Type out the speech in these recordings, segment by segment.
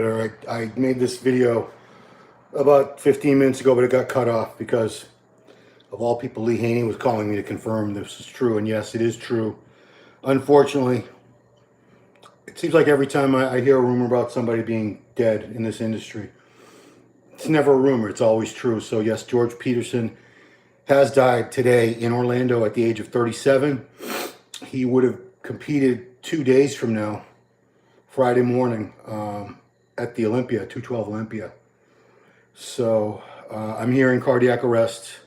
I made this video about 15 minutes ago, but it got cut off because of all people, Lee Haney was calling me to confirm this is true, and yes, it is true. Unfortunately, it seems like every time I hear a rumor about somebody being dead in this industry, it's never a rumor, it's always true. So yes, George Peterson has died today in Orlando at the age of 37. He would have competed 2 days from now, Friday morning, at the Olympia, 212 Olympia. So I'm hearing cardiac arrest.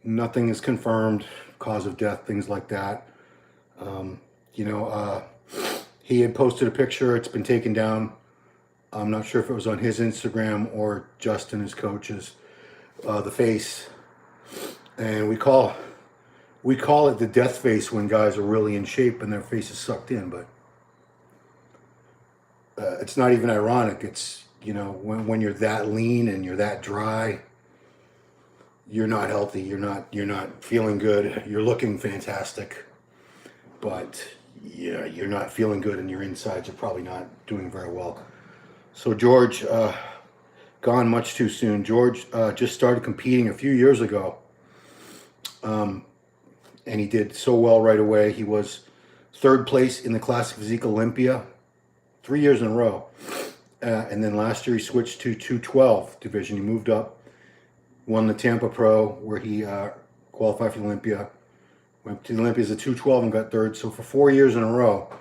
Nothing is confirmed, cause of death, things like that. He had posted a picture. It's been taken down. I'm not sure if it was on his Instagram or Justin, his coach's, the face. And we call it the death face when guys are really in shape and their face is sucked in. But it's not even ironic. It's, when you're that lean and you're that dry, you're not healthy. You're not feeling good. You're looking fantastic, but you're not feeling good, and your insides are probably not doing very well. So George, gone much too soon. George just started competing a few years ago, and he did so well right away. He was third place in the Classic Physique Olympia 3 years in a row. And then last year he switched to 212 division. He moved up, won the Tampa Pro, where he qualified for the Olympia. Went to the Olympia as a 212 and got third. So for 4 years in a row,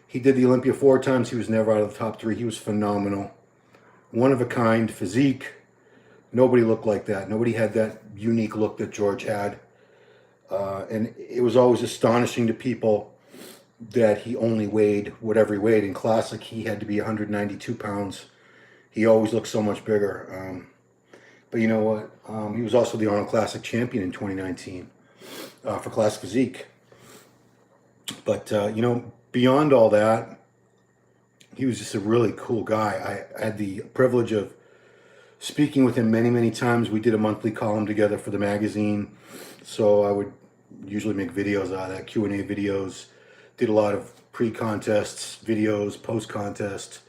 he did the Olympia 4 times. He was never out of the top 3. He was phenomenal. One of a kind physique. Nobody looked like that. Nobody had that unique look that George had. And it was always astonishing to people that he only weighed whatever he weighed. In Classic, he had to be 192 pounds. He always looked so much bigger. But you know what? He was also the Arnold Classic champion in 2019 for Classic Physique. But, beyond all that, he was just a really cool guy. I had the privilege of speaking with him many, many times. We did a monthly column together for the magazine. So I would usually make videos out of that, Q&A videos. Did a lot of pre-contests, videos, post-contest,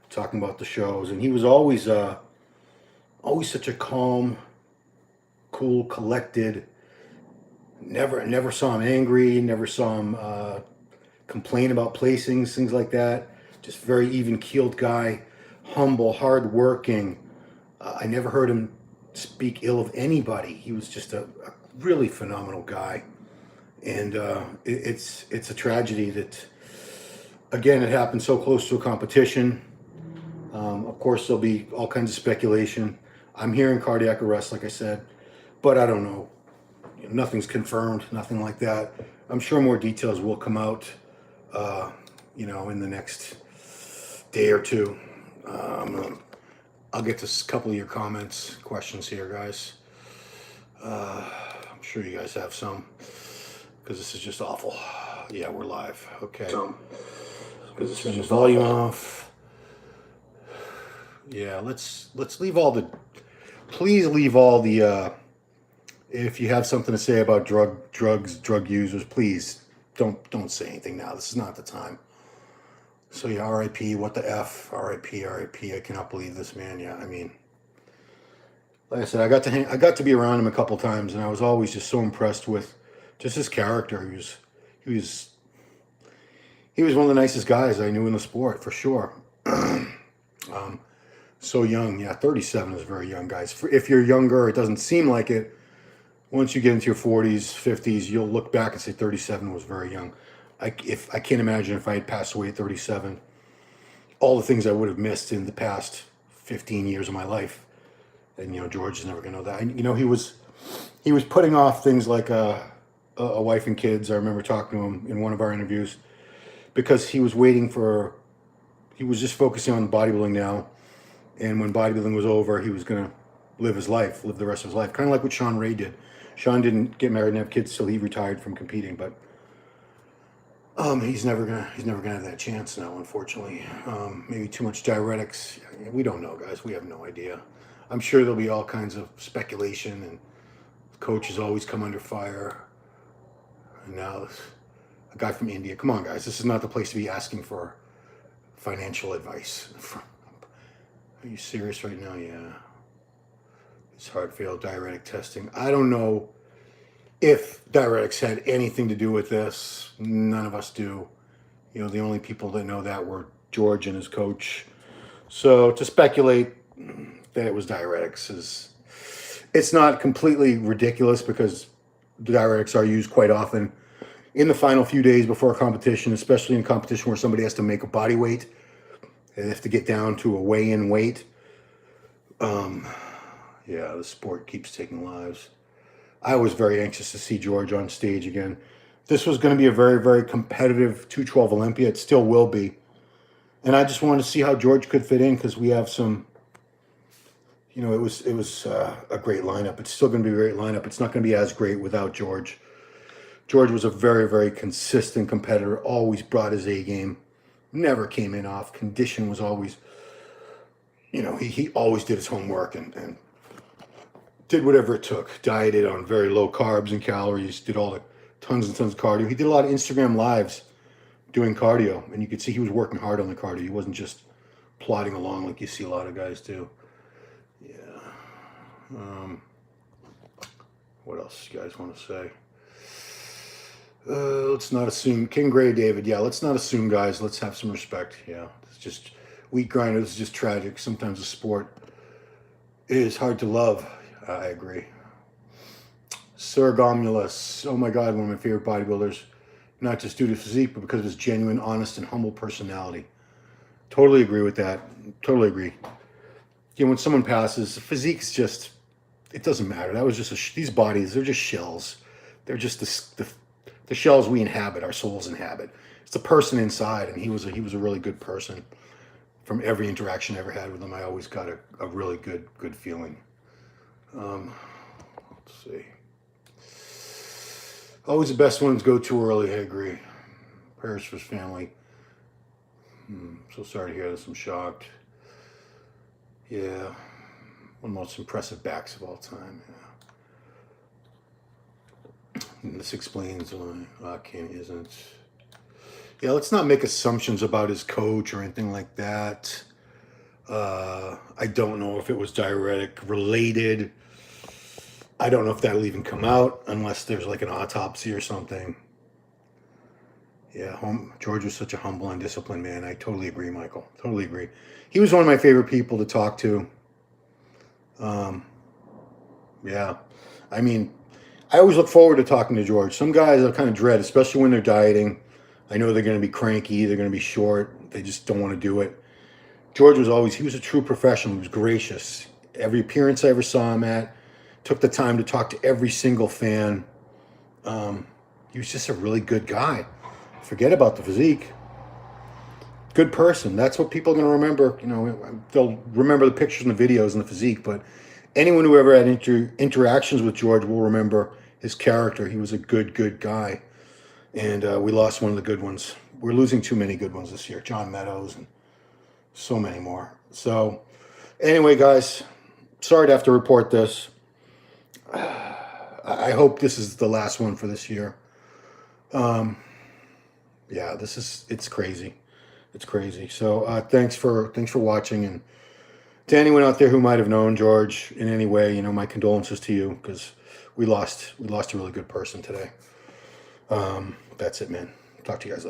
talking about the shows. And he was always such a calm, cool, collected. Never saw him angry. Never saw him complain about placings, things like that. Just very even-keeled guy, humble, hard-working. I never heard him speak ill of anybody. He was just a really phenomenal guy. And it's a tragedy that, again, it happened so close to a competition. Of course, there'll be all kinds of speculation. I'm hearing cardiac arrest, like I said, but I don't know. Nothing's confirmed, nothing like that. I'm sure more details will come out, in the next day or two. I'll get to a couple of your comments, questions here, guys. I'm sure you guys have some, because this is just awful. Yeah, we're live. Okay. Because turn the volume off. Yeah, let's leave all the. Please leave all the. If you have something to say about drug users, please don't say anything now. This is not the time. So yeah, R.I.P. What the F? R.I.P. R.I.P. I cannot believe this man. Yeah, I mean, like I said, I got to be around him a couple times, and I was always just so impressed with just his character. He was one of the nicest guys I knew in the sport, for sure. So young, yeah, 37 is very young, guys. If you're younger, it doesn't seem like it. Once you get into your 40s, 50s, you'll look back and say 37 was very young. I can't imagine if I had passed away at 37, all the things I would have missed in the past 15 years of my life. And George is never gonna know that. He was putting off things like a wife and kids. I remember talking to him in one of our interviews because he was just focusing on bodybuilding now. And when bodybuilding was over, he was gonna live the rest of his life, kind of like what Sean Ray did. Sean didn't get married and have kids till he retired from competing, but he's never gonna have that chance now, unfortunately. Maybe too much diuretics. We don't know, guys. We have no idea. I'm sure there'll be all kinds of speculation, and coaches always come under fire. And now a guy from India. Come on, guys. This is not the place to be asking for financial advice. Are you serious right now? Yeah. His heart failed, diuretic testing. I don't know if diuretics had anything to do with this. None of us do. You know, the only people that know that were George and his coach. So to speculate that it was diuretics is, it's not completely ridiculous because diuretics are used quite often in the final few days before a competition, especially in competition where somebody has to make a body weight. They have to get down to a weigh-in weight. Yeah, the sport keeps taking lives. I was very anxious to see George on stage again. This was going to be a very, very competitive 212 Olympia. It still will be. And I just wanted to see how George could fit in because we have some, you know, it was a great lineup. It's still going to be a great lineup. It's not going to be as great without George. George was a very, very consistent competitor, always brought his A game, never came in off. Condition was always, you know, he always did his homework and did whatever it took. Dieted on very low carbs and calories, did all the tons and tons of cardio. He did a lot of Instagram lives doing cardio, and you could see he was working hard on the cardio. He wasn't just plodding along like you see a lot of guys do. Yeah. What else you guys want to say? Let's not assume. King Gray David, yeah, let's not assume, guys. Let's have some respect. Yeah, it's just wheat grinders is just tragic. Sometimes the sport is hard to love. I agree. Sir Gomulus, oh my God, one of my favorite bodybuilders. Not just due to physique, but because of his genuine, honest, and humble personality. Totally agree with that. Totally agree. You know, when someone passes, physique's just, it doesn't matter. That was just these bodies, they're just shells. They're just the shells we inhabit, our souls inhabit. It's the person inside, and he was a really good person. From every interaction I ever had with him, I always got a really good feeling. Let's see. Always the best ones go too early, I agree. Prayers for his family. So sorry to hear this, I'm shocked. Yeah. One of the most impressive backs of all time, yeah. And this explains why Kenny isn't. Yeah, let's not make assumptions about his coach or anything like that. I don't know if it was diuretic related. I don't know if that'll even come out unless there's like an autopsy or something. Yeah, George was such a humble and disciplined man. I totally agree, Michael. Totally agree. He was one of my favorite people to talk to. Yeah. I mean, I always look forward to talking to George. Some guys I kind of dread, especially when they're dieting. I know they're going to be cranky. They're going to be short. They just don't want to do it. George was always, he was a true professional. He was gracious. Every appearance I ever saw him at, took the time to talk to every single fan. He was just a really good guy. Forget about the physique. Good person. That's what people are going to remember. You know, they'll remember the pictures and the videos and the physique, but anyone who ever had interactions with George will remember his character. He was a good guy. And we lost one of the good ones. We're losing too many good ones this year. John Meadows and so many more. So anyway, guys, sorry to have to report this. I hope this is the last one for this year. Yeah, it's crazy. It's crazy. So thanks for watching, and to anyone out there who might have known George in any way, you know, my condolences to you because we lost a really good person today. That's it, man. Talk to you guys later.